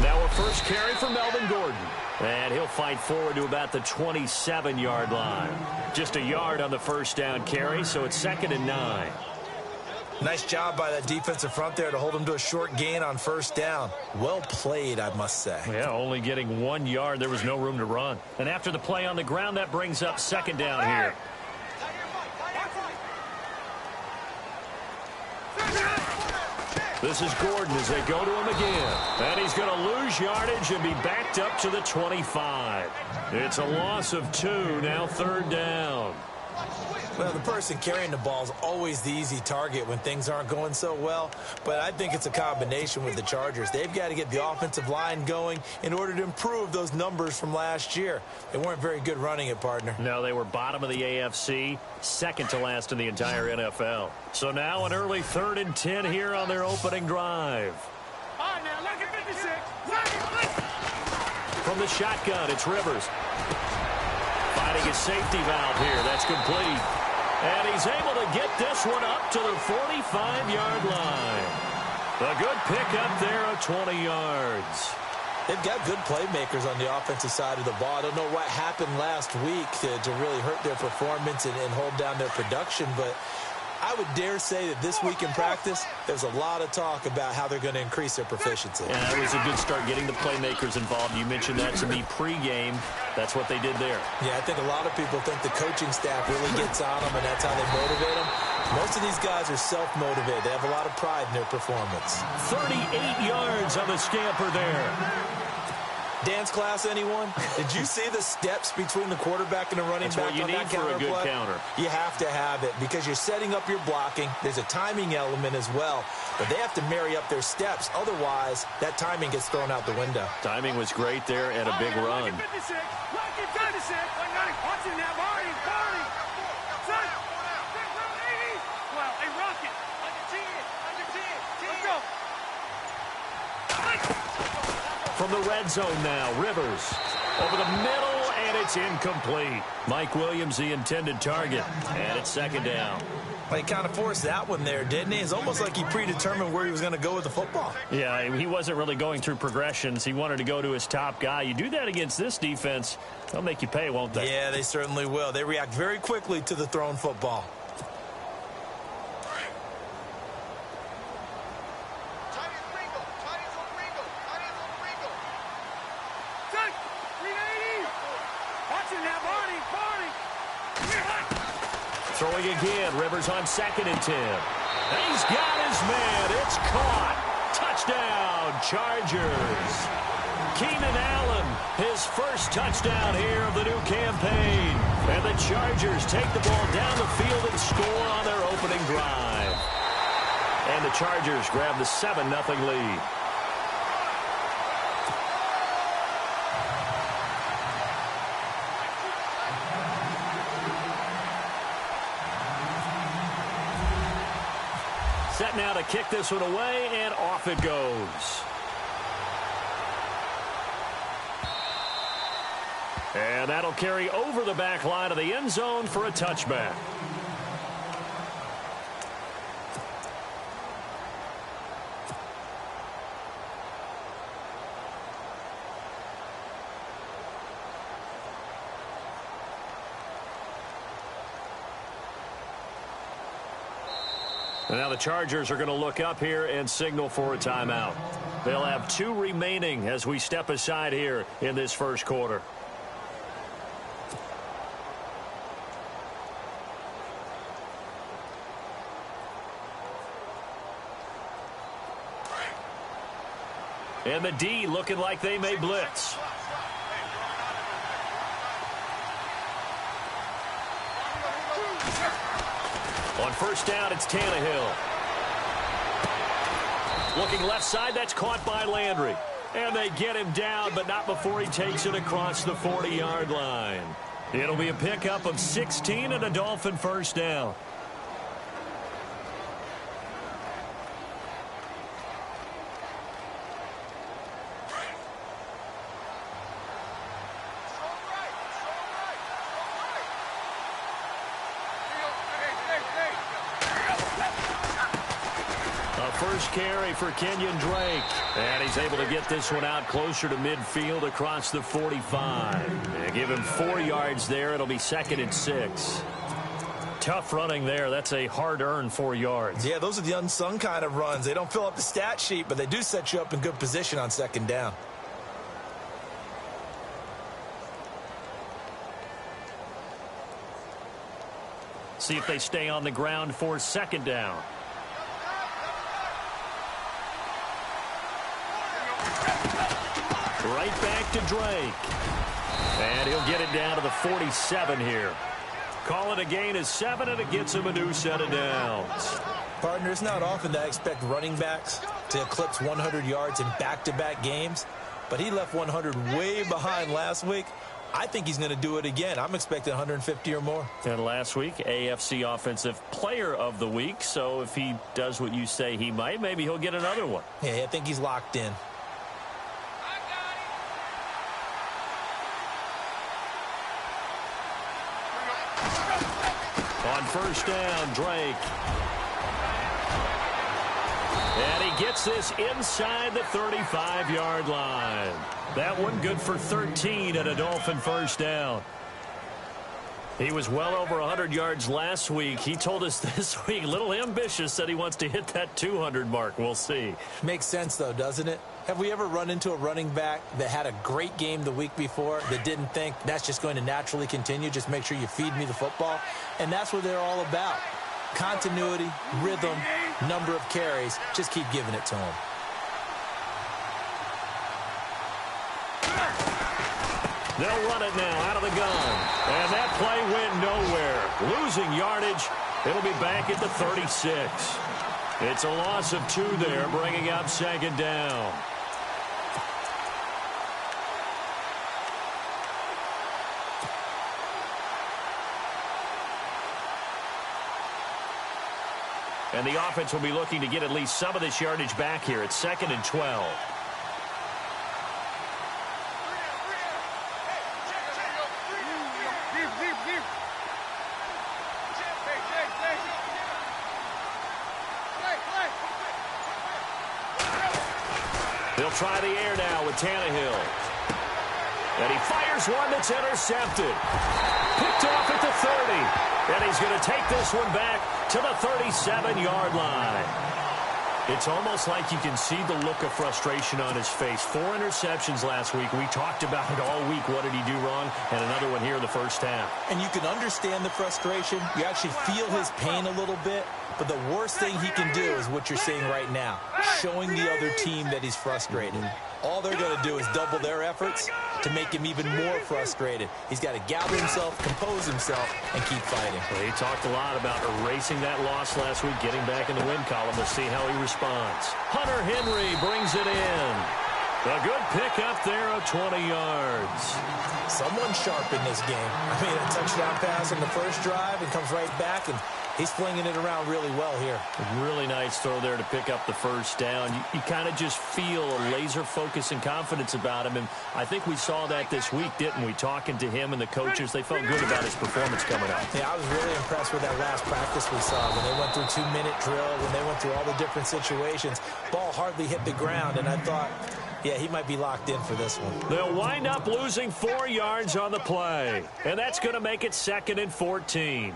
Now a first carry for Melvin Gordon. And he'll fight forward to about the 27-yard line. Just a yard on the first down carry, so it's 2nd and 9. Nice job by that defensive front there to hold him to a short gain on first down. Well played, I must say. Yeah, only getting 1 yard. There was no room to run. And after the play on the ground, that brings up 2nd down here. This is Gordon as they go to him again. And he's going to lose yardage and be backed up to the 25. It's a loss of 2, now 3rd down. Well, the person carrying the ball is always the easy target when things aren't going so well. But I think it's a combination with the Chargers. They've got to get the offensive line going in order to improve those numbers from last year. They weren't very good running it, partner. No, they were bottom of the AFC, 2nd to last in the entire NFL. So now an early 3rd and 10 here on their opening drive. All right, now, look at 56. From the shotgun, it's Rivers. Finding his safety valve here. That's complete. And he's able to get this one up to the 45-yard line. A good pickup there of 20 yards. They've got good playmakers on the offensive side of the ball. I don't know what happened last week to really hurt their performance and hold down their production, but I would dare say that this week in practice, there's a lot of talk about how they're going to increase their proficiency. Yeah, that was a good start getting the playmakers involved. You mentioned that to me pregame. That's what they did there. Yeah, I think a lot of people think the coaching staff really gets on them, and that's how they motivate them. Most of these guys are self-motivated. They have a lot of pride in their performance. 38 yards on the scamper there. Dance class, anyone? Did you see the steps between the quarterback and the running back on that counter play? That's what you need for a good counter. You have to have it because you're setting up your blocking. There's a timing element as well, but they have to marry up their steps. Otherwise, that timing gets thrown out the window. Timing was great there and a big run. From the red zone now, Rivers over the middle, and it's incomplete. Mike Williams, the intended target, and it's 2nd down. Well, he kind of forced that one there, didn't he? It's almost like he predetermined where he was going to go with the football. Yeah, he wasn't really going through progressions. He wanted to go to his top guy. You do that against this defense, they'll make you pay, won't they? Yeah, they certainly will. They react very quickly to the thrown football. Throwing again, Rivers on 2nd and 10. And he's got his man. It's caught. Touchdown, Chargers. Keenan Allen, his first touchdown here of the new campaign. And the Chargers take the ball down the field and score on their opening drive. And the Chargers grab the 7-0 lead. Set now to kick this one away, and off it goes. And that'll carry over the back line of the end zone for a touchback. And now the Chargers are going to look up here and signal for a timeout. They'll have 2 remaining as we step aside here in this first quarter. And the D looking like they may blitz. On first down, it's Tannehill. Looking left side, that's caught by Landry. And they get him down, but not before he takes it across the 40-yard line. It'll be a pickup of 16 and a Dolphin first down. first carry for Kenyon Drake. And he's able to get this one out closer to midfield across the 45. They give him 4 yards there. It'll be 2nd and 6. Tough running there. That's a hard-earned 4 yards. Yeah, those are the unsung kind of runs. They don't fill up the stat sheet, but they do set you up in good position on 2nd down. See if they stay on the ground for 2nd down. Right back to Drake. And he'll get it down to the 47 here. Call it a gain of 7, and it gets him a new set of downs. Partner, it's not often that I expect running backs to eclipse 100 yards in back-to-back games, but he left 100 way behind last week. I think he's going to do it again. I'm expecting 150 or more. And last week, AFC Offensive Player of the Week. So if he does what you say he might, maybe he'll get another one. Yeah, I think he's locked in. On 1st down, Drake. And he gets this inside the 35-yard line. That one good for 13 and a Dolphin 1st down. He was well over 100 yards last week. He told us this week, a little ambitious, said he wants to hit that 200 mark. We'll see. Makes sense, though, doesn't it? Have we ever run into a running back that had a great game the week before that didn't think that's just going to naturally continue? Just make sure you feed me the football. And that's what they're all about. Continuity, rhythm, number of carries. Just keep giving it to him. They'll run it now out of the gun. And that play went nowhere. Losing yardage. It'll be back at the 36. It's a loss of 2 there, bringing up 2nd down. And the offense will be looking to get at least some of this yardage back here. It's 2nd and 12. They'll try the air now with Tannehill. And he fires one that's intercepted. Picked off at the 30. And he's going to take this one back to the 37-yard line. It's almost like you can see the look of frustration on his face. 4 interceptions last week. We talked about it all week. What did he do wrong? And another one here in the 1st half. And you can understand the frustration. You actually feel his pain a little bit. But the worst thing he can do is what you're seeing right now, showing the other team that he's frustrated. All they're going to do is double their efforts to make him even more frustrated. He's got to gather himself, compose himself, and keep fighting. Well, he talked a lot about erasing that loss last week, getting back in the win column. We'll see how he responds. Hunter Henry brings it in. A good pickup there of 20 yards. Someone sharp in this game. I mean, a touchdown pass on the first drive and comes right back, and he's flinging it around really well here. A really nice throw there to pick up the 1st down. You kind of just feel a laser focus and confidence about him, and I think we saw that this week, didn't we? Talking to him and the coaches, they felt good about his performance coming up. Yeah, I was really impressed with that last practice we saw when they went through 2-minute drill, when they went through all the different situations. Ball hardly hit the ground, and I thought, yeah, he might be locked in for this one. They'll wind up losing 4 yards on the play, and that's going to make it 2nd and 14.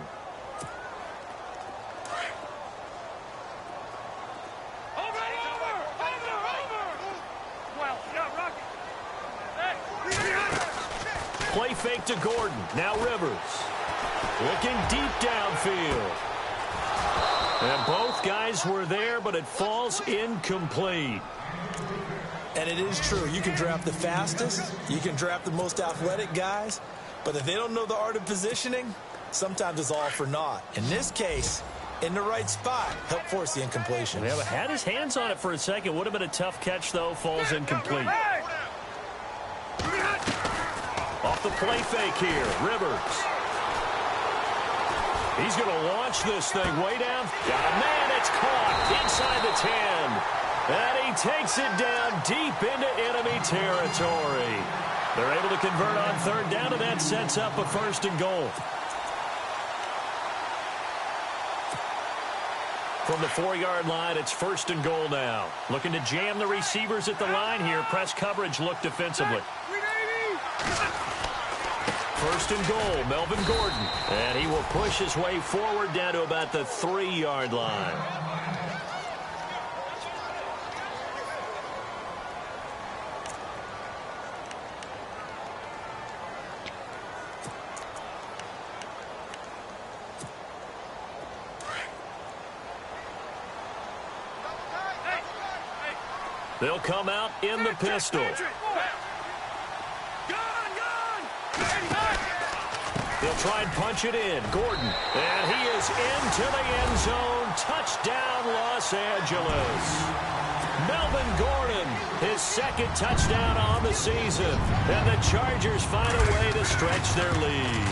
Play fake to Gordon. Now Rivers. Looking deep downfield. And both guys were there, but it falls incomplete. And it is true. You can draft the fastest. You can draft the most athletic guys. But if they don't know the art of positioning, sometimes it's all for naught. In this case, in the right spot, help force the incompletion. Yeah, but had his hands on it for a second. Would have been a tough catch, though. Falls incomplete. Off the play fake here. Rivers. He's going to launch this thing way down. Got a man. It's caught inside the 10. And he takes it down deep into enemy territory. They're able to convert on 3rd down, and that sets up a 1st and goal. From the 4-yard line, it's 1st and goal now. Looking to jam the receivers at the line here. Press coverage look defensively. 1st and goal, Melvin Gordon. And he will push his way forward down to about the 3-yard line. They'll come out in the pistol. They'll try and punch it in. Gordon. And he is into the end zone. Touchdown, Los Angeles. Melvin Gordon, his 2nd touchdown on the season. And the Chargers find a way to stretch their lead.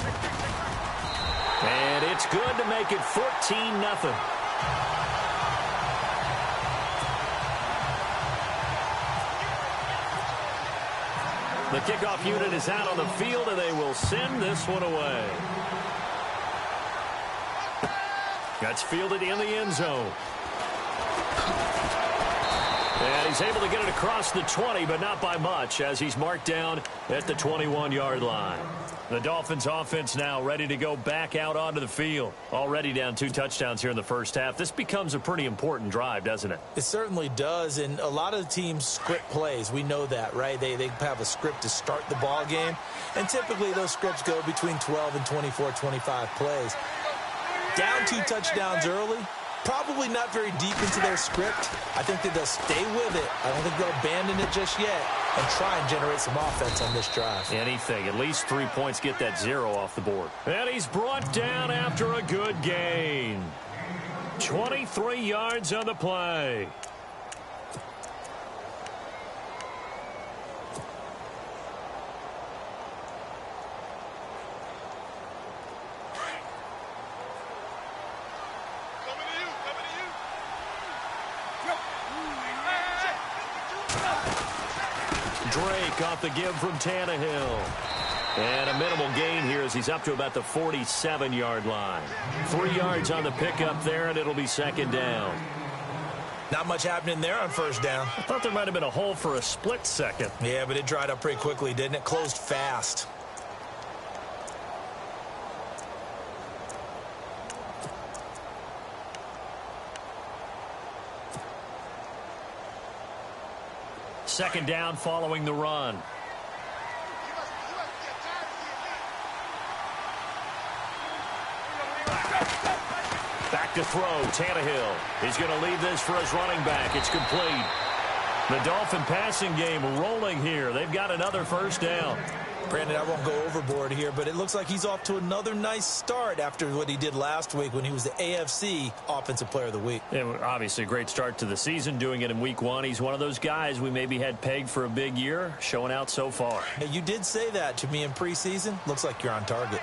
And it's good to make it 14-0. The kickoff unit is out on the field, and they will send this one away. That's fielded in the end zone. And he's able to get it across the 20, but not by much, as he's marked down at the 21-yard line. The Dolphins offense now ready to go back out onto the field. Already down 2 touchdowns here in the first half. This becomes a pretty important drive, doesn't it? It certainly does, and a lot of the teams script plays. We know that, right? They have a script to start the ball game, and typically those scripts go between 12 and 24, 25 plays. Down 2 touchdowns early, probably not very deep into their script. I think that they'll stay with it. I don't think they'll abandon it just yet and try and generate some offense on this drive. Anything. At least 3 points get that 0 off the board. And he's brought down after a good gain. 23 yards on the play. Drake off the give from Tannehill. And a minimal gain here as he's up to about the 47-yard line. 3 yards on the pickup there, and it'll be 2nd down. Not much happening there on 1st down. I thought there might have been a hole for a split second. Yeah, but it dried up pretty quickly, didn't it? Closed fast. Second down following the run. Back to throw, Tannehill. He's going to leave this for his running back. It's complete. The Dolphin passing game rolling here. They've got another 1st down. Brandon, I won't go overboard here, but it looks like he's off to another nice start after what he did last week when he was the AFC Offensive Player of the Week. Yeah, obviously a great start to the season, doing it in week 1. He's one of those guys we maybe had pegged for a big year, showing out so far. Hey, you did say that to me in preseason. Looks like you're on target.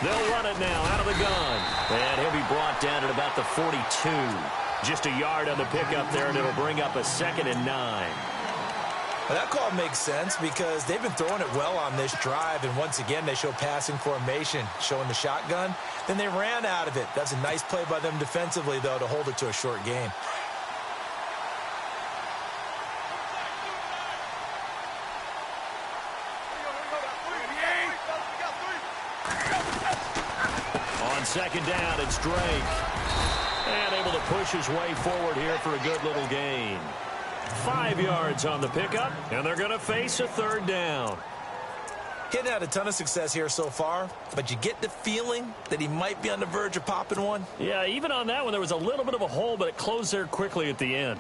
They'll run it now out of the gun. And he'll be brought down at about the 42. Just a yard on the pickup there, and it'll bring up a 2nd and 9. Well, that call makes sense because they've been throwing it well on this drive, and once again they show passing formation, showing the shotgun. Then they ran out of it. That's a nice play by them defensively, though, to hold it to a short gain. On 2nd down, it's Drake. And able to push his way forward here for a good little gain. 5 yards on the pickup, and they're going to face a 3rd down. Kid had a ton of success here so far, but you get the feeling that he might be on the verge of popping one. Yeah, even on that one, there was a little bit of a hole, but it closed there quickly at the end.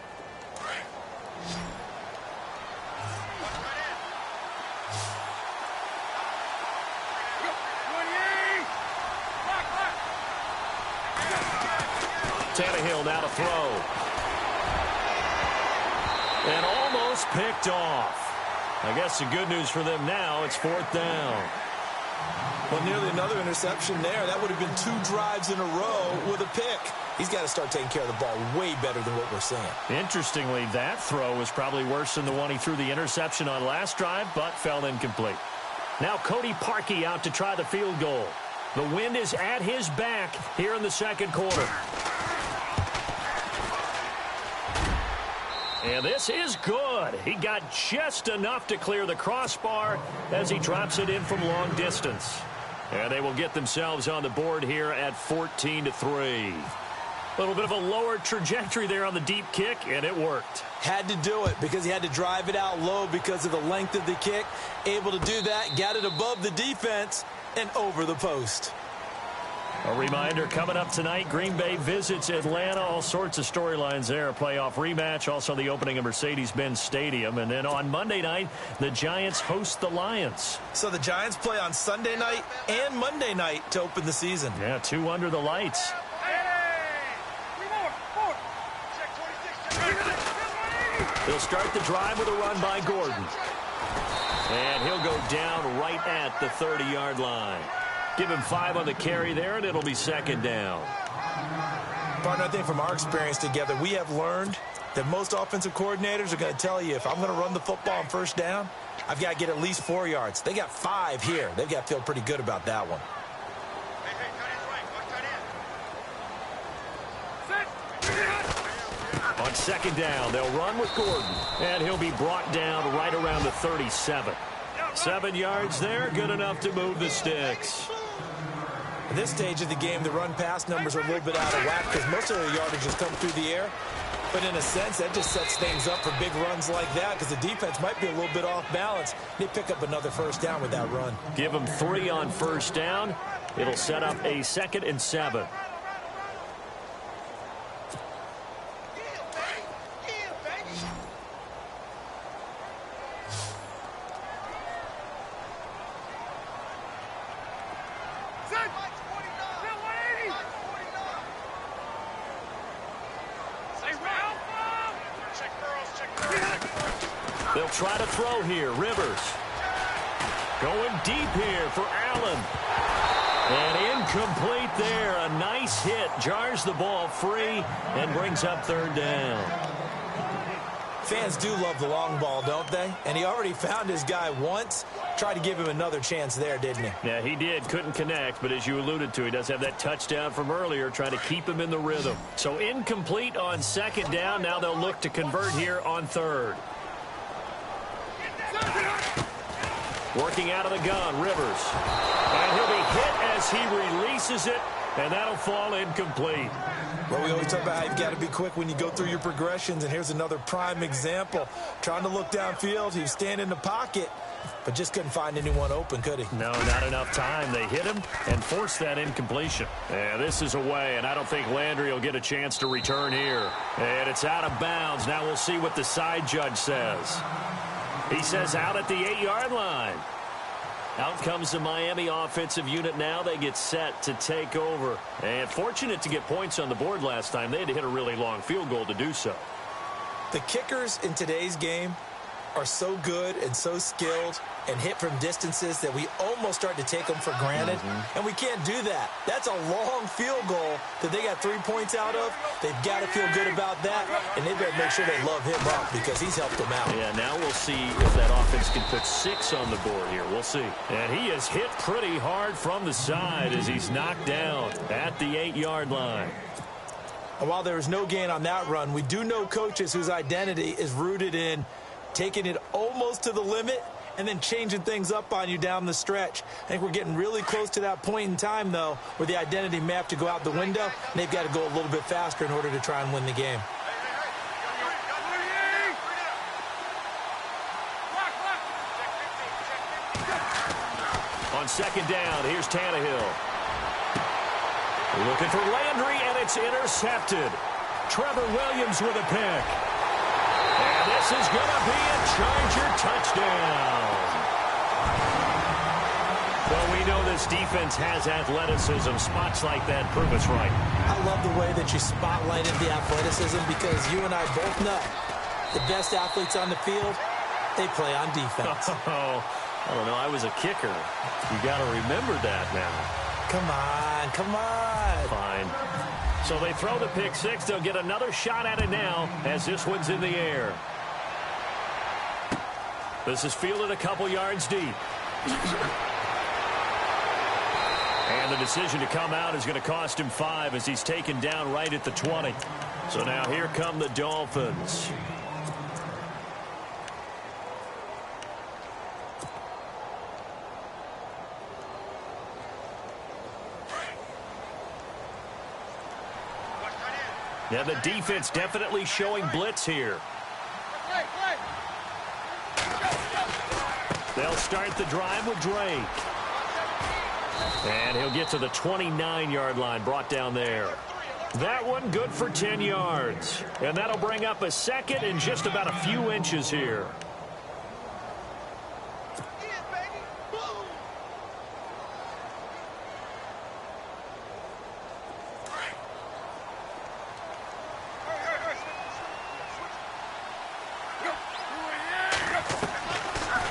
Tannehill now to throw. And almost picked off. I guess the good news for them now, it's 4th down. Well, nearly another interception there. That would have been 2 drives in a row with a pick. He's got to start taking care of the ball way better than what we're seeing. Interestingly, that throw was probably worse than the one he threw the interception on last drive, but fell incomplete. Now Cody Parkey out to try the field goal. The wind is at his back here in the second quarter. And this is good. He got just enough to clear the crossbar as he drops it in from long distance. And they will get themselves on the board here at 14-3. A little bit of a lower trajectory there on the deep kick, and it worked. Had to do it because he had to drive it out low because of the length of the kick. Able to do that, got it above the defense and over the post. A reminder, coming up tonight, Green Bay visits Atlanta. All sorts of storylines there. A playoff rematch, also the opening of Mercedes-Benz Stadium. And then on Monday night, the Giants host the Lions. So the Giants play on Sunday night and Monday night to open the season. Yeah, 2 under the lights. They'll start the drive with a run by Gordon. And he'll go down right at the 30-yard line. Give him 5 on the carry there, and it'll be second down. Partner, I think from our experience together, we have learned that most offensive coordinators are going to tell you, if I'm going to run the football on first down, I've got to get at least 4 yards. They got 5 here. They've got to feel pretty good about that one. On second down, they'll run with Gordon, and he'll be brought down right around the 37. 7 yards there, good enough to move the sticks. At this stage of the game, the run-pass numbers are a little bit out of whack because most of the yardage has come through the air. But in a sense, that just sets things up for big runs like that because the defense might be a little bit off balance. They pick up another first down with that run. Give them 3 on first down. It'll set up a 2nd and 7. They'll try to throw here. Rivers going deep here for Allen. And incomplete there. A nice hit. Jars the ball free and brings up 3rd down. Fans do love the long ball, don't they? And he already found his guy once. Tried to give him another chance there, didn't he? Yeah, he did. Couldn't connect, but as you alluded to, he does have that touchdown from earlier, trying to keep him in the rhythm. So incomplete on 2nd down. Now they'll look to convert here on 3rd. Working out of the gun, Rivers. And he'll be hit as he releases it, and that'll fall incomplete. Well, we always talk about how you've got to be quick when you go through your progressions, and here's another prime example. Trying to look downfield, he was standing in the pocket, but just couldn't find anyone open, could he? No, not enough time. They hit him and forced that incompletion. Yeah, this is away, and I don't think Landry will get a chance to return here. And it's out of bounds. Now we'll see what the side judge says. He says out at the 8-yard line. Out comes the Miami offensive unit now. They get set to take over. And fortunate to get points on the board last time. They had to hit a really long field goal to do so. The kickers in today's game are so good and so skilled and hit from distances that we almost start to take them for granted. And we can't do that. That's a long field goal that they got 3 points out of. They've got to feel good about that, and they better make sure they love him up because he's helped them out. Yeah, now we'll see if that offense can put 6 on the board here. We'll see. And he is hit pretty hard from the side as he's knocked down at the 8-yard line. And while there is no gain on that run, we do know coaches whose identity is rooted in taking it almost to the limit and then changing things up on you down the stretch. I think we're getting really close to that point in time, though, where the identity may have to go out the window, and they've got to go a little bit faster in order to try and win the game. On 2nd down, here's Tannehill. Looking for Landry, and it's intercepted. Trevor Williams with a pick. And this is going to be a Charger touchdown. Well, we know this defense has athleticism. Spots like that prove us right. I love the way that you spotlighted the athleticism because you and I both know the best athletes on the field, they play on defense. Oh, I don't know. I was a kicker. You got to remember that now. Come on, come on. Fine. So they throw the pick 6. They'll get another shot at it now as this one's in the air. This is fielded a couple yards deep. And the decision to come out is going to cost him 5 as he's taken down right at the 20. So now here come the Dolphins. Yeah, the defense definitely showing blitz here. They'll start the drive with Drake. And he'll get to the 29-yard line, brought down there. That one good for 10 yards. And that'll bring up a second and just about a few inches here.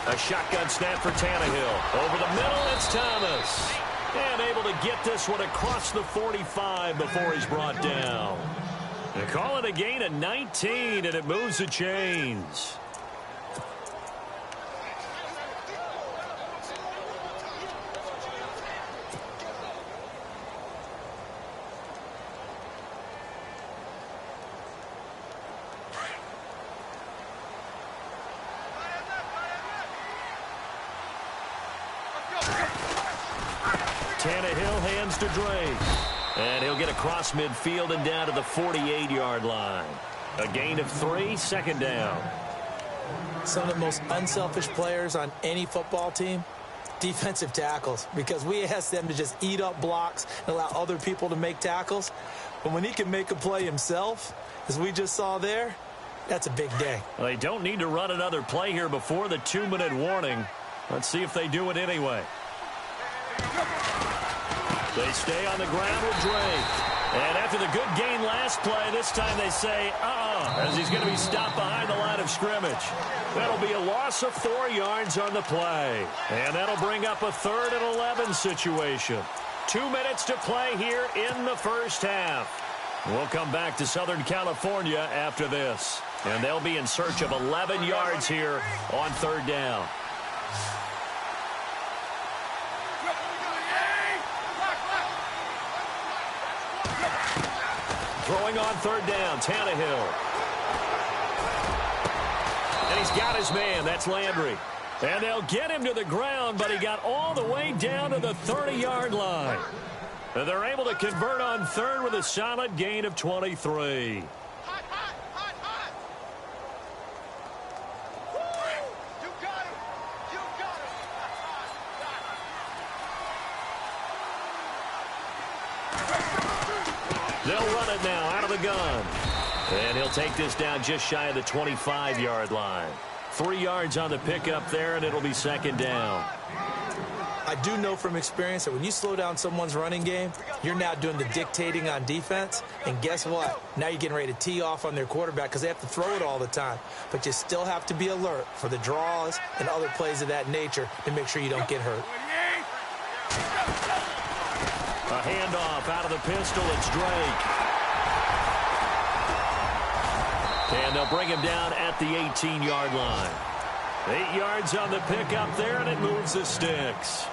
A shotgun snap for Tannehill. Over the middle, it's Thomas. And able to get this one across the 45 before he's brought down. They call it a gain of 19, and it moves the chains. Tannehill hands to Drake. And he'll get across midfield and down to the 48-yard line. A gain of 3, second down. Some of the most unselfish players on any football team, defensive tackles, because we ask them to just eat up blocks and allow other people to make tackles. But when he can make a play himself, as we just saw there, that's a big day. Well, they don't need to run another play here before the 2-minute warning. Let's see if they do it anyway. They stay on the ground with Drake. And after the good gain last play, this time they say, as he's going to be stopped behind the line of scrimmage. That'll be a loss of 4 yards on the play. And that'll bring up a 3rd and 11 situation. 2 minutes to play here in the first half. We'll come back to Southern California after this. And they'll be in search of 11 yards here on 3rd down. Throwing on 3rd down, Tannehill. And he's got his man. That's Landry. And they'll get him to the ground, but he got all the way down to the 30-yard line. And they're able to convert on 3rd with a solid gain of 23. They'll run it now out of the gun. And he'll take this down just shy of the 25-yard line. 3 yards on the pickup there, and it'll be 2nd down. I do know from experience that when you slow down someone's running game, you're now doing the dictating on defense. And guess what? Now you're getting ready to tee off on their quarterback because they have to throw it all the time. But you still have to be alert for the draws and other plays of that nature to make sure you don't get hurt. A handoff out of the pistol. It's Drake. And they'll bring him down at the 18-yard line. 8 yards on the pickup there, and it moves the sticks.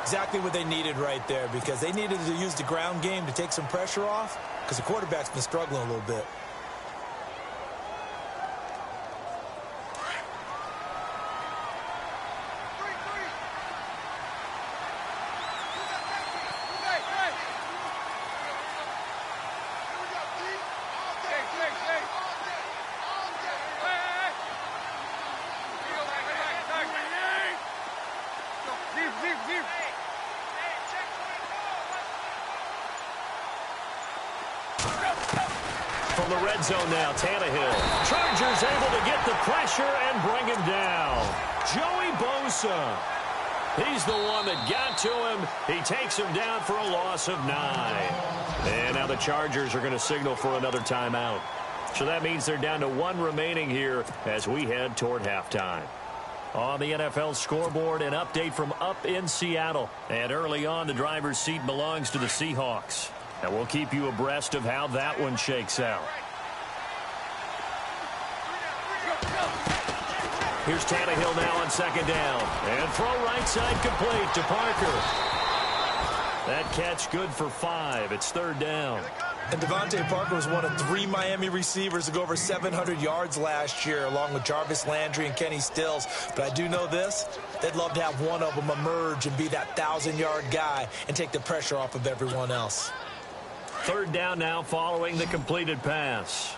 Exactly what they needed right there, because they needed to use the ground game to take some pressure off because the quarterback's been struggling a little bit. From the red zone now, Tannehill. Chargers able to get the pressure and bring him down. Joey Bosa. He's the one that got to him. He takes him down for a loss of 9. And now the Chargers are going to signal for another timeout. So that means they're down to 1 remaining here as we head toward halftime. On the NFL scoreboard, an update from up in Seattle. And early on, the driver's seat belongs to the Seahawks. And we'll keep you abreast of how that one shakes out. Here's Tannehill now on 2nd down. And throw right side complete to Parker. That catch good for 5. It's third down. And Devontae Parker was one of 3 Miami receivers to go over 700 yards last year, along with Jarvis Landry and Kenny Stills. But I do know this, they'd love to have one of them emerge and be that 1,000-yard guy and take the pressure off of everyone else. Third down now following the completed pass.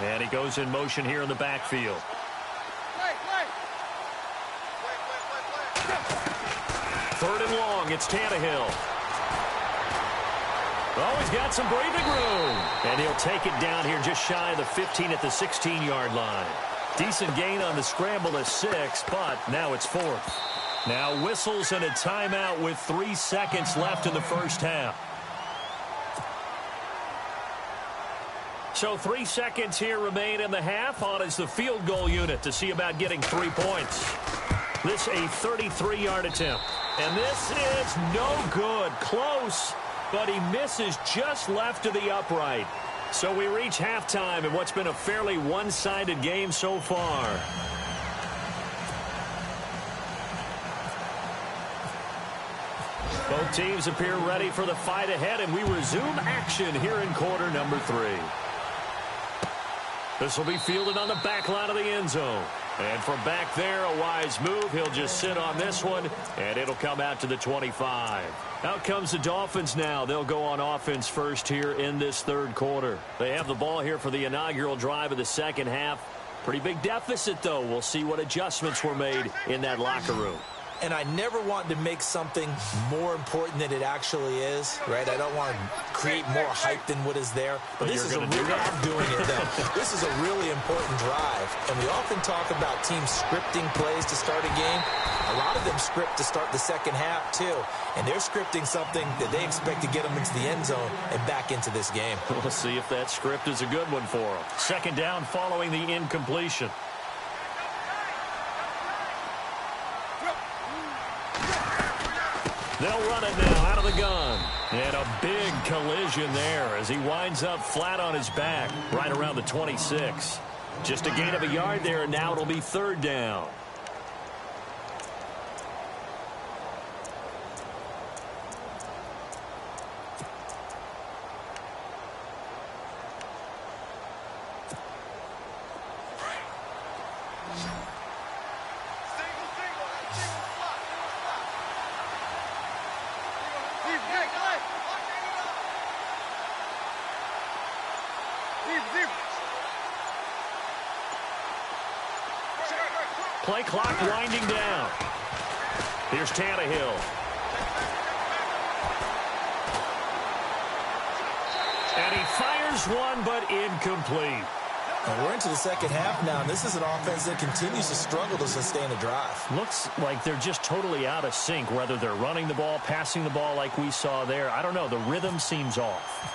And he goes in motion here in the backfield. Third and long, it's Tannehill. Oh, he's got some breathing room. And he'll take it down here just shy of the 15 at the 16-yard line. Decent gain on the scramble of 6, but now it's 4th. Now whistles and a timeout with 3 seconds left in the first half. So 3 seconds here remain in the half. On is the field goal unit to see about getting 3 points. This a 33-yard attempt. And this is no good. Close, but he misses just left of the upright. So we reach halftime in what's been a fairly one-sided game so far. Both teams appear ready for the fight ahead, and we resume action here in quarter number 3. This will be fielded on the back line of the end zone. And from back there, a wise move. He'll just sit on this one, and it'll come out to the 25. Out comes the Dolphins now. They'll go on offense first here in this third quarter. They have the ball here for the inaugural drive of the second half. Pretty big deficit, though. We'll see what adjustments were made in that locker room. And I never want to make something more important than it actually is, right? I don't want to create more hype than what is there. But this is a really, I'm doing it, though. This is a really important drive. And we often talk about teams scripting plays to start a game. A lot of them script to start the second half, too. And they're scripting something that they expect to get them into the end zone and back into this game. We'll see if that script is a good one for them. Second down following the incompletion. They'll run it now out of the gun. And a big collision there as he winds up flat on his back right around the 26. Just a gain of a yard there, and now it'll be third down. Play clock winding down. Here's Tannehill. And he fires one, but incomplete. And we're into the second half now, and this is an offense that continues to struggle to sustain a drive. Looks like they're just totally out of sync, whether they're running the ball, passing the ball like we saw there. I don't know. The rhythm seems off.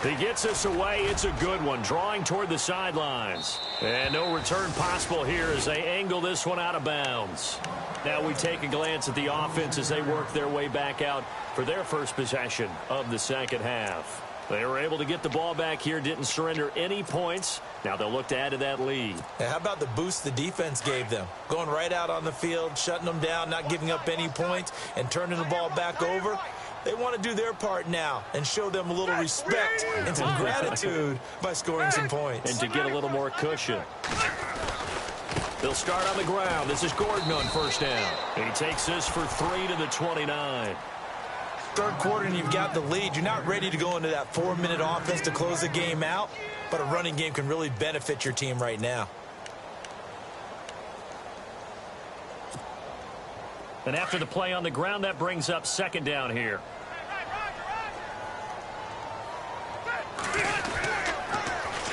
He gets us away. It's a good one, drawing toward the sidelines. And no return possible here as they angle this one out of bounds. Now we take a glance at the offense as they work their way back out for their first possession of the second half. They were able to get the ball back here, didn't surrender any points. Now they'll look to add to that lead. How about the boost the defense gave them? Going right out on the field, shutting them down, not giving up any points, and turning the ball back over. They want to do their part now and show them a little respect and some gratitude by scoring some points. And to get a little more cushion. They'll start on the ground. This is Gordon on first down. He takes this for 3 to the 29. Third quarter and you've got the lead. You're not ready to go into that 4-minute offense to close the game out, but a running game can really benefit your team right now. And after the play on the ground, that brings up second down here.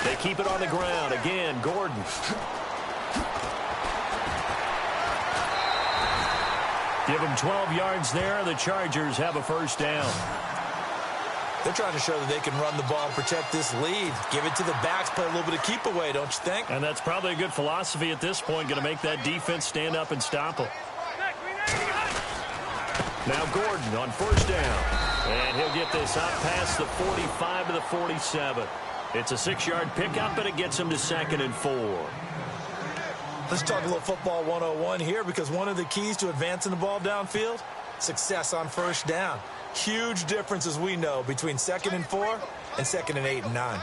They keep it on the ground. Again, Gordon. Give them 12 yards there. The Chargers have a first down. They're trying to show that they can run the ball and protect this lead. Give it to the backs, play a little bit of keep away, don't you think? And that's probably a good philosophy at this point, going to make that defense stand up and stop them. Now Gordon on first down. And he'll get this up past the 45 to the 47. It's a 6-yard pickup, and it gets him to 2nd and 4. Let's talk a little football 101 here, because one of the keys to advancing the ball downfield, success on first down. Huge difference, as we know, between 2nd and 4 and 2nd and 8 and 9.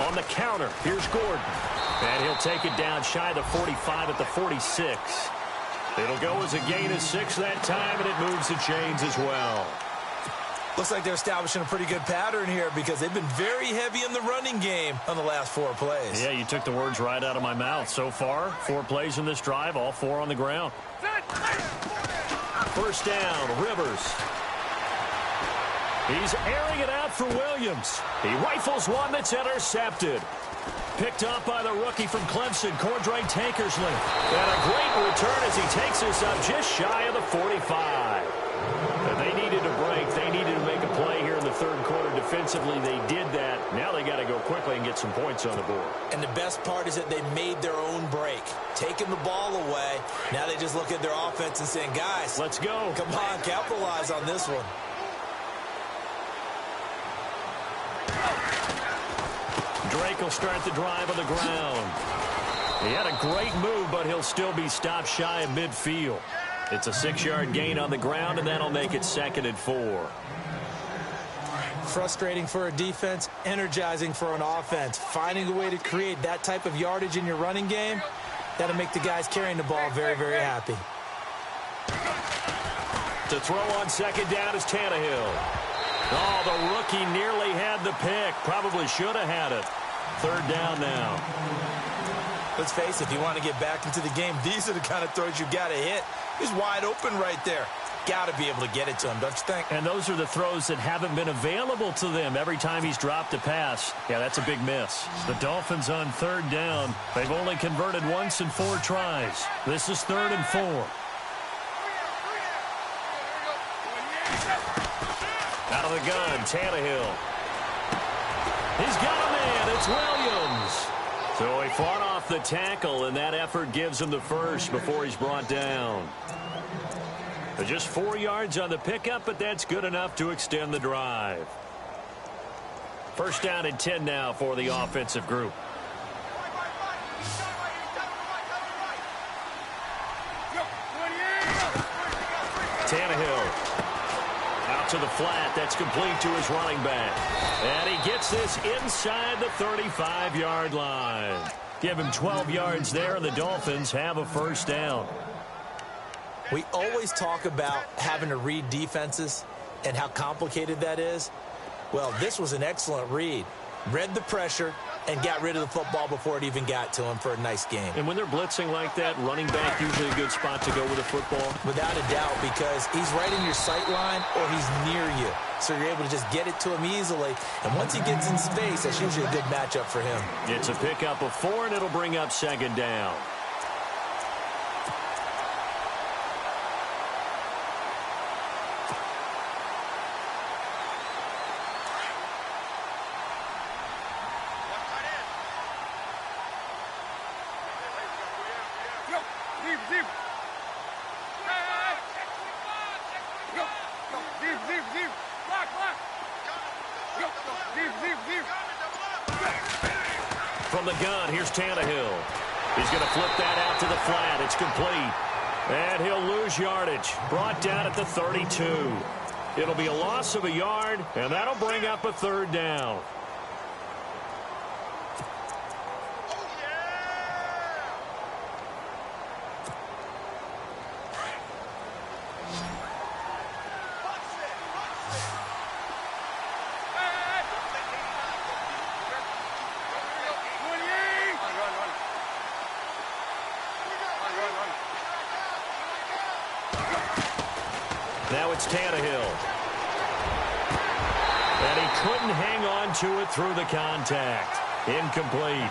On the counter, here's Gordon. And he'll take it down shy of the 45 at the 46. It'll go as a gain of 6 that time, and it moves the chains as well. Looks like they're establishing a pretty good pattern here, because they've been very heavy in the running game on the last 4 plays. Yeah, you took the words right out of my mouth. So far, 4 plays in this drive, all 4 on the ground. First down, Rivers. He's airing it out for Williams. He rifles one that's intercepted. Picked up by the rookie from Clemson, Cordray Tankersley. And a great return as he takes this up just shy of the 45. And they needed a break. They needed to make a play here in the 3rd quarter. Defensively, they did that. Now they got to go quickly and get some points on the board. And the best part is that they made their own break, taking the ball away. Now they just look at their offense and saying, guys, let's go. Come on, capitalize on this one. Drake will start the drive on the ground. He had a great move, but he'll still be stopped shy of midfield. It's a 6-yard gain on the ground, and that'll make it 2nd and 4. Frustrating for a defense, energizing for an offense. Finding a way to create that type of yardage in your running game, that'll make the guys carrying the ball very, very happy. To throw on 2nd down is Tannehill. Oh, the rookie nearly had the pick. Probably should have had it. 3rd down now. Let's face it, if you want to get back into the game, these are the kind of throws you got to hit. He's wide open right there. Got to be able to get it to him, don't you think? And those are the throws that haven't been available to them every time he's dropped a pass. Yeah, that's a big miss. The Dolphins on 3rd down. They've only converted once in 4 tries. This is 3rd and 4. Out of the gun, Tannehill. He's got a man. It's Williams. So he fought off the tackle, and that effort gives him the first before he's brought down. Just 4 yards on the pickup, but that's good enough to extend the drive. First down and 10 now for the offensive group. Tannehill. Out to the flat. That's complete to his running back. And he gets this inside the 35-yard line. Give him 12 yards there, and the Dolphins have a first down. We always talk about having to read defenses and how complicated that is. Well, this was an excellent read. Read the pressure and got rid of the football before it even got to him for a nice game. And when they're blitzing like that, running back usually a good spot to go with the football? Without a doubt, because he's right in your sight line or he's near you. So you're able to just get it to him easily. And once he gets in space, that's usually a good matchup for him. It's a pickup of 4, and it'll bring up 2nd down. From the gun, here's Tannehill. He's going to flip that out to the flat. It's complete. And he'll lose yardage. Brought down at the 32. It'll be a loss of a yard, and that'll bring up a 3rd down. Now it's Tannehill. And he couldn't hang on to it through the contact. Incomplete.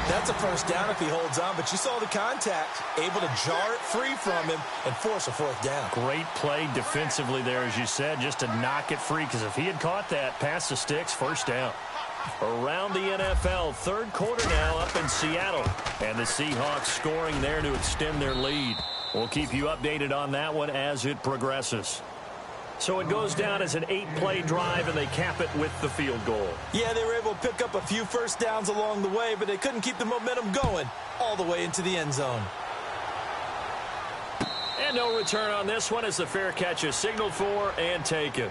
That's a first down if he holds on, but you saw the contact. Able to jar it free from him and force a 4th down. Great play defensively there, as you said, just to knock it free, because if he had caught that, past the sticks, first down. Around the NFL, 3rd quarter now up in Seattle. And the Seahawks scoring there to extend their lead. We'll keep you updated on that one as it progresses. So it goes down as an 8-play drive, and they cap it with the field goal. Yeah, they were able to pick up a few first downs along the way, but they couldn't keep the momentum going all the way into the end zone. And no return on this one as the fair catch is signaled for and taken.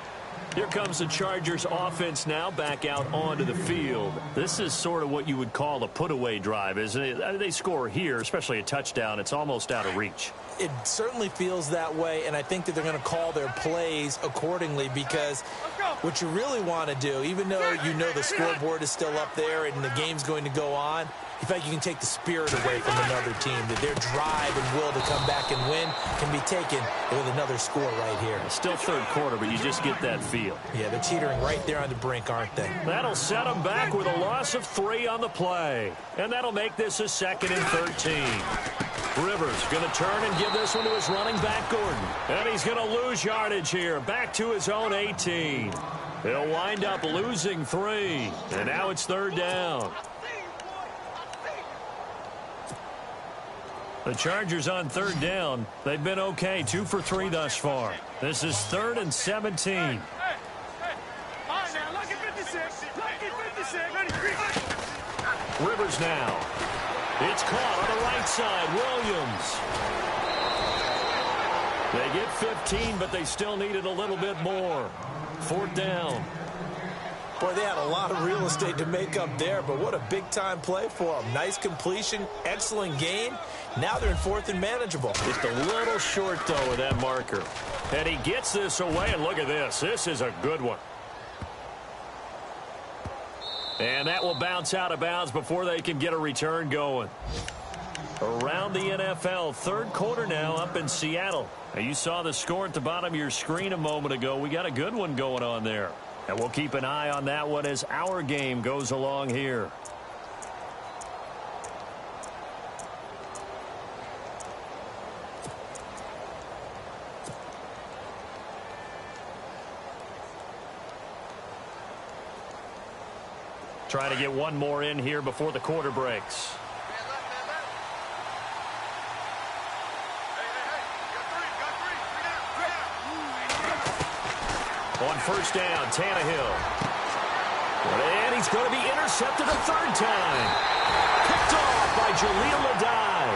Here comes the Chargers offense now back out onto the field. This is sort of what you would call a put-away drive, isn't it? They score here, especially a touchdown. It's almost out of reach. It certainly feels that way, and I think that they're going to call their plays accordingly because what you really want to do, even though you know the scoreboard is still up there and the game's going to go on, in fact, you can take the spirit away from another team, that their drive and will to come back and win can be taken with another score right here. It's still third quarter, but you just get that feel. Yeah, they're teetering right there on the brink, aren't they? That'll set them back with a loss of 3 on the play. And that'll make this a 2nd and 13. Rivers going to turn and give this one to his running back, Gordon. And he's going to lose yardage here, back to his own 18. He'll wind up losing 3. And now it's 3rd down. The Chargers on 3rd down. They've been okay, 2 for 3 thus far. This is 3rd and 17. All right, now, look at 56. Look at 56. Rivers now. It's caught on the right side. Williams. They get 15, but they still needed a little bit more. 4th down. Boy, they had a lot of real estate to make up there, but what a big-time play for them. Nice completion, excellent gain. Now they're in 4th and manageable. Just a little short, though, with that marker. And he gets this away, and look at this. This is a good one. And that will bounce out of bounds before they can get a return going. Around the NFL, 3rd quarter now up in Seattle. Now, you saw the score at the bottom of your screen a moment ago. We got a good one going on there. And we'll keep an eye on that one as our game goes along here. Trying to get one more in here before the quarter breaks. On 1st down, Tannehill. And he's going to be intercepted a 3rd time. Picked off by Jaleel Adai.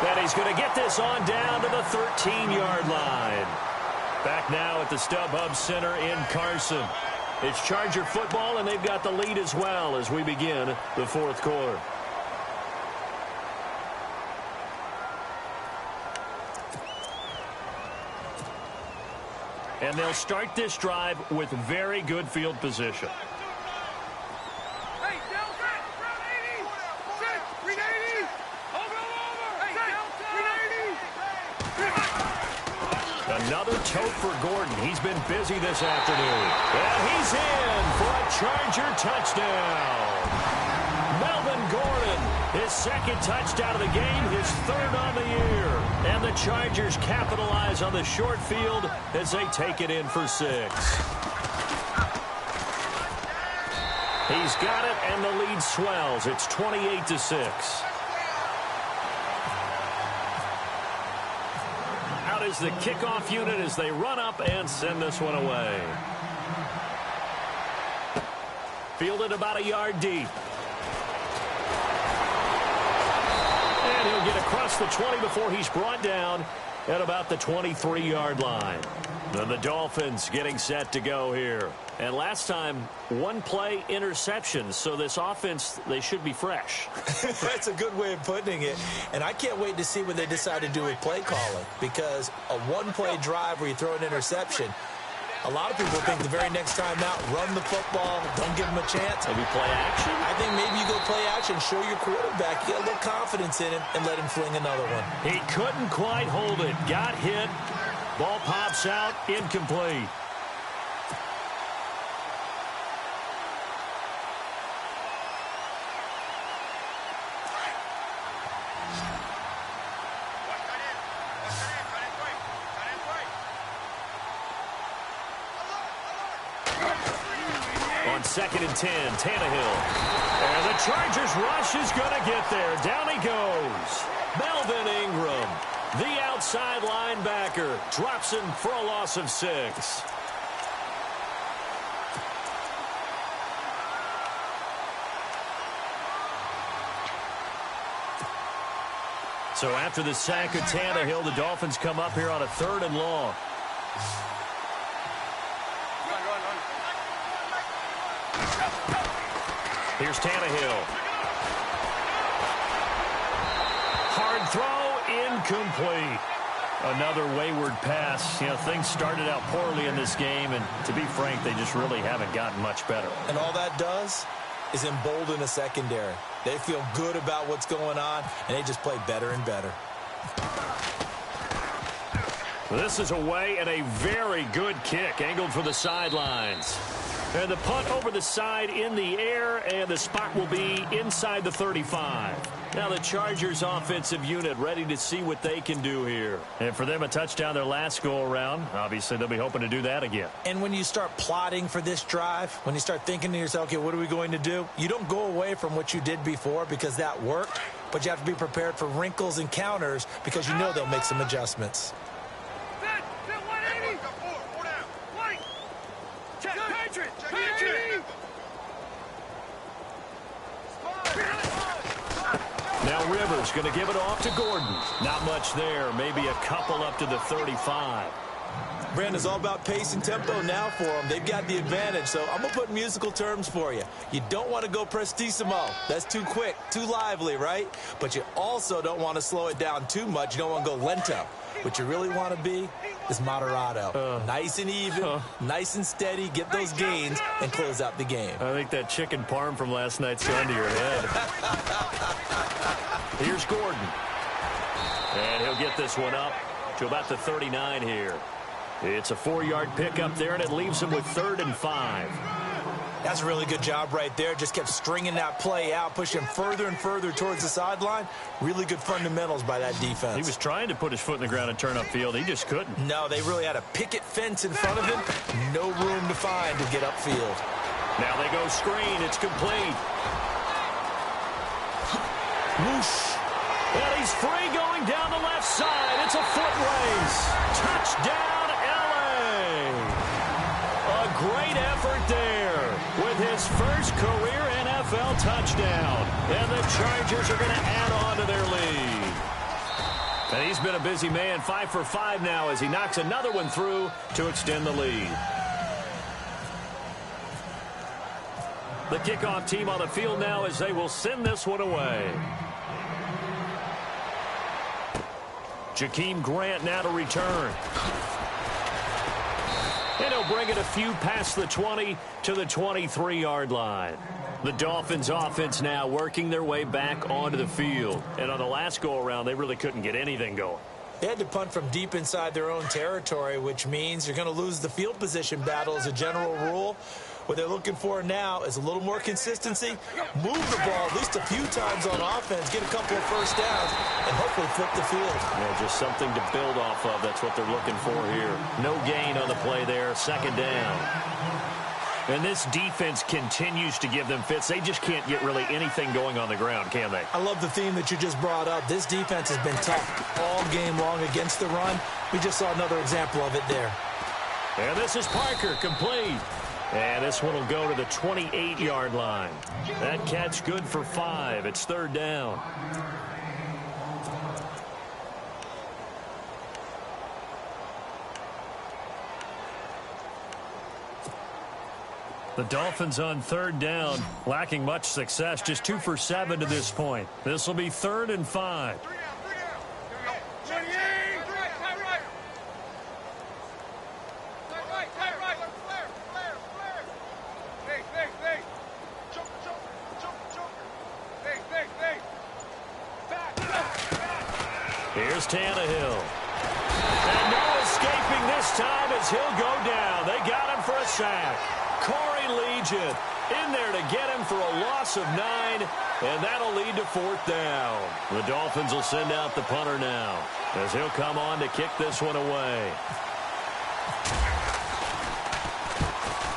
And he's going to get this on down to the 13-yard line. Back now at the StubHub Center in Carson. It's Charger football, and they've got the lead as well as we begin the 4th quarter. And they'll start this drive with very good field position. Hey, down, round 80. Six, read 80. Over. Hey, down, 80. Another tote for Gordon. He's been busy this afternoon. And he's in for a Charger touchdown. Melvin Gordon, his 2nd touchdown of the game, his 3rd on the year. And the Chargers capitalize on the short field as they take it in for 6. He's got it, and the lead swells. It's 28-6. Out is the kickoff unit as they run up and send this one away. Fielded about a yard deep. And he'll get across the 20 before he's brought down at about the 23-yard line. And the Dolphins getting set to go here. And last time, 1-play interception. So this offense, they should be fresh. That's a good way of putting it. And I can't wait to see what they decide to do with play calling. Because a 1-play drive where you throw an interception, a lot of people think the very next time out, run the football, don't give him a chance. Maybe play action? I think maybe you go play action, show your quarterback, get a little confidence in him, and let him fling another one. He couldn't quite hold it. Got hit. Ball pops out, incomplete. On 2nd and 10, Tannehill. And the Chargers rush is going to get there. Down he goes. Melvin Ingram, the outside linebacker, drops him for a loss of 6. So after the sack of Tannehill, the Dolphins come up here on a 3rd and long. Here's Tannehill. Hard throw, incomplete. Another wayward pass. You know, things started out poorly in this game, and to be frank, they just really haven't gotten much better. And all that does is embolden the secondary. They feel good about what's going on, and they just play better and better. This is away and a very good kick, angled for the sidelines. And the punt over the side in the air, and the spot will be inside the 35. Now the Chargers offensive unit ready to see what they can do here. And for them, a touchdown their last go-around. Obviously, they'll be hoping to do that again. And when you start plotting for this drive, when you start thinking to yourself, okay, what are we going to do? You don't go away from what you did before because that worked, but you have to be prepared for wrinkles and counters because you know they'll make some adjustments. Now Rivers going to give it off to Gordon. Not much there. Maybe a couple up to the 35. Brandon, it's all about pace and tempo now for them. They've got the advantage, so I'm going to put musical terms for you. You don't want to go prestissimo. That's too quick, too lively, right? But you also don't want to slow it down too much. You don't want to go lento. What you really want to be is moderato. Nice and even, nice and steady, get those gains, and close out the game. I think that chicken parm from last night's gone to your head. Here's Gordon. And he'll get this one up to about the 39 here. It's a 4-yard pickup there, and it leaves him with 3rd and 5. That's a really good job right there. Just kept stringing that play out, pushing further and further towards the sideline. Really good fundamentals by that defense. He was trying to put his foot in the ground and turn upfield. He just couldn't. No, they really had a picket fence in front of him. No room to find to get upfield. Now they go screen. It's complete. Whoosh. And he's free going down the left side. It's a foot race. Touchdown, L.A. A great effort there with his first career NFL touchdown. And the Chargers are going to add on to their lead. And he's been a busy man, 5 for 5 now as he knocks another one through to extend the lead. The kickoff team on the field now as they will send this one away. Jakeem Grant now to return. And he'll bring it a few past the 20 to the 23-yard line. The Dolphins offense now working their way back onto the field. And on the last go-around, they really couldn't get anything going. They had to punt from deep inside their own territory, which means you're going to lose the field position battle as a general rule. What they're looking for now is a little more consistency, move the ball at least a few times on offense, get a couple of first downs, and hopefully flip the field. Yeah, just something to build off of. That's what they're looking for here. No gain on the play there, 2nd down. And this defense continues to give them fits. They just can't get really anything going on the ground, can they? I love the theme that you just brought up. This defense has been tough all game long against the run. We just saw another example of it there. And this is Parker, complete. And this one will go to the 28-yard line. That catch good for 5. It's 3rd down. The Dolphins on 3rd down, lacking much success, just 2 for 7 to this point. This will be 3rd and 5. Here's Tannehill. And no escaping this time as he'll go down. They got him for a sack. Corey Legion in there to get him for a loss of 9, and that'll lead to 4th down. The Dolphins will send out the punter now as he'll come on to kick this one away.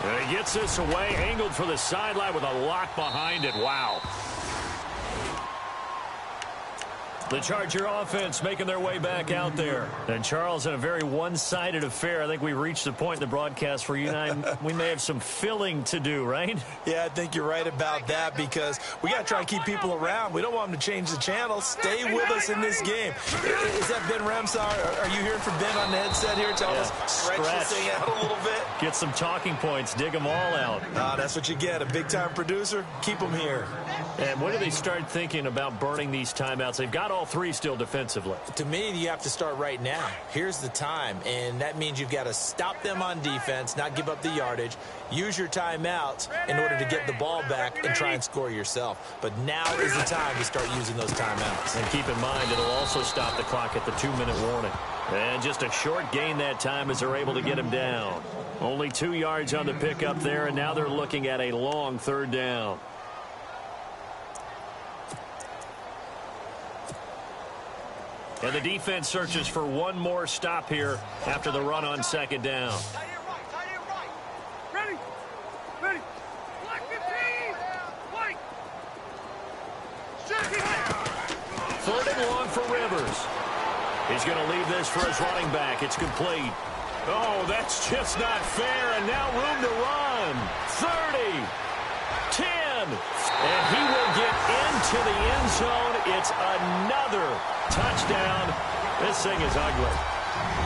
And he gets this away, angled for the sideline with a lock behind it. Wow. The Charger offense making their way back out there. And, Charles, in a very one-sided affair, I think we reached the point in the broadcast where you and I, we may have some filling to do, right? Yeah, I think you're right about that because we got to try and keep people around. We don't want them to change the channel. Stay with us in this game. Is that Ben Ramsar? Are you hearing from Ben on the headset here? Tell us, stretch this thing out a little bit. Get some talking points. Dig them all out. That's what you get. A big-time producer. Keep them here. And when do they start thinking about burning these timeouts? They've got all three still defensively. To me, you have to start right now. Here's the time, and that means you've got to stop them on defense, not give up the yardage, use your timeouts in order to get the ball back and try and score yourself. But now is the time to start using those timeouts. And keep in mind, it'll also stop the clock at the 2-minute warning. And just a short gain that time as they're able to get him down. Only 2 yards on the pickup there, and now they're looking at a long third down. And the defense searches for one more stop here after the run on second down. Tight end right. Ready. Ready. Black 15. White. Third and long for Rivers. He's going to leave this for his running back. It's complete. Oh, that's just not fair. And now room to run. 30. 10. And he will get into the end zone. It's another touchdown. This thing is ugly.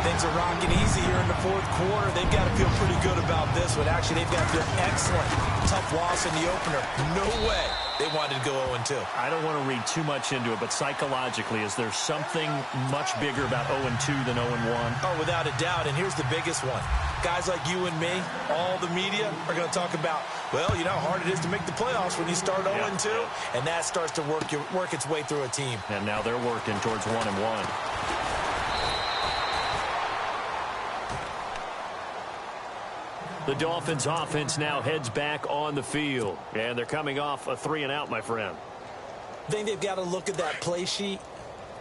Things are rocking easy here in the fourth quarter. They've got to feel pretty good about this one. Actually, they've got to feel excellent. Tough loss in the opener. No way they wanted to go 0-2. I don't want to read too much into it, but psychologically, is there something much bigger about 0-2 than 0-1? Oh, without a doubt. And here's the biggest one. Guys like you and me, all the media are going to talk about, well, you know how hard it is to make the playoffs when you start 0-2, and that starts to work its way through a team. And now they're working towards 1-1. The Dolphins offense now heads back on the field. And thee coming off a 3-and-out, my friend. I think they've got to look at that play sheet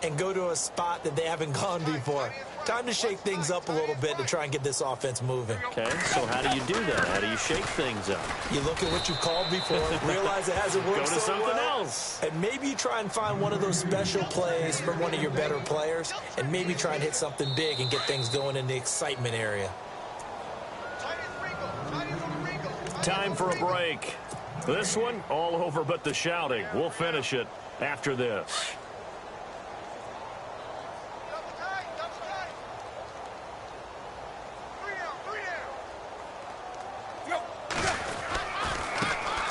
and go to a spot that they haven't gone before. Time to shake things up a little bit to try and get this offense moving. Okay, so how do you do that? How do you shake things up? You look at what you've called before, realize it hasn't worked Go to so something well, else. and maybe you try and find one of those special plays from one of your better players, and maybe try and hit something big and get things going in the excitement area. Time for a break. This one, all over but the shouting. We'll finish it after this.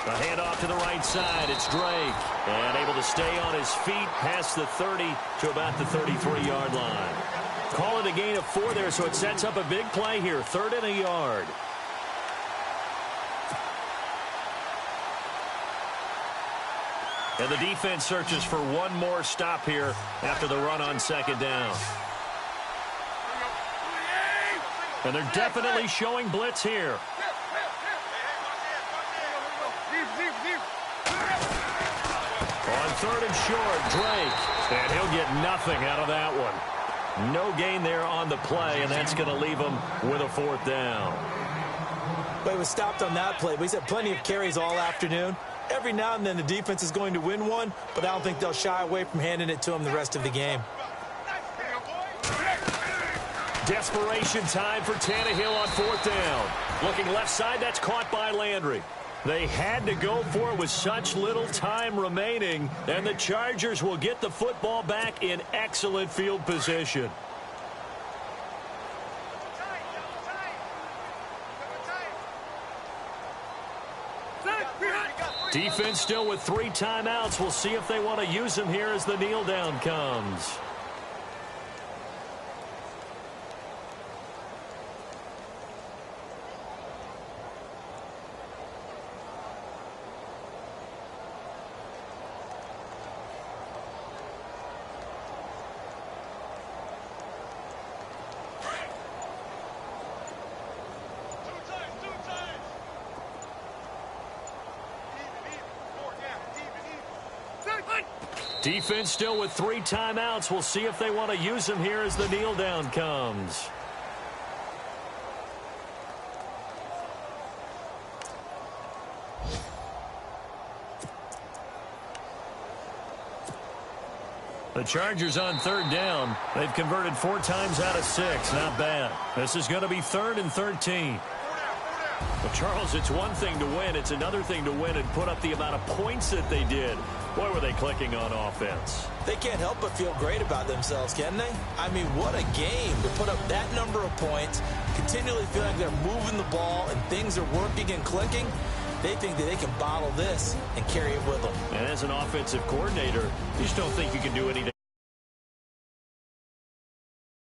A handoff to the right side. It's Drake. And able to stay on his feet past the 30 to about the 33-yard line. Call it a gain of 4 there, so it sets up a big play here. 3rd and a yard. And the defense searches for one more stop here after the run on second down. And they're definitely showing blitz here. On 3rd and short, Drake. And he'll get nothing out of that one. No gain there on the play, and that's going to leave him with a 4th down. But he was stopped on that play. But he's had plenty of carries all afternoon. Every now and then the defense is going to win one, but I don't think they'll shy away from handing it to him the rest of the game. Desperation time for Tannehill on 4th down. Looking left side, that's caught by Landry. They had to go for it with such little time remaining, and the Chargers will get the football back in excellent field position. Defense still with 3 timeouts. We'll see if they want to use them here as the kneel down comes. Defense still with 3 timeouts. We'll see if they want to use them here as the kneel down comes. The Chargers on third down. They've converted 4 times out of 6. Not bad. This is going to be 3rd and 13. Well, Charles, it's one thing to win. It's another thing to win and put up the amount of points that they did. Boy, were they clicking on offense. They can't help but feel great about themselves, can they? I mean, what a game to put up that number of points, continually feeling like they're moving the ball and things are working and clicking. They think that they can bottle this and carry it with them. And as an offensive coordinator, you just don't think you can do anything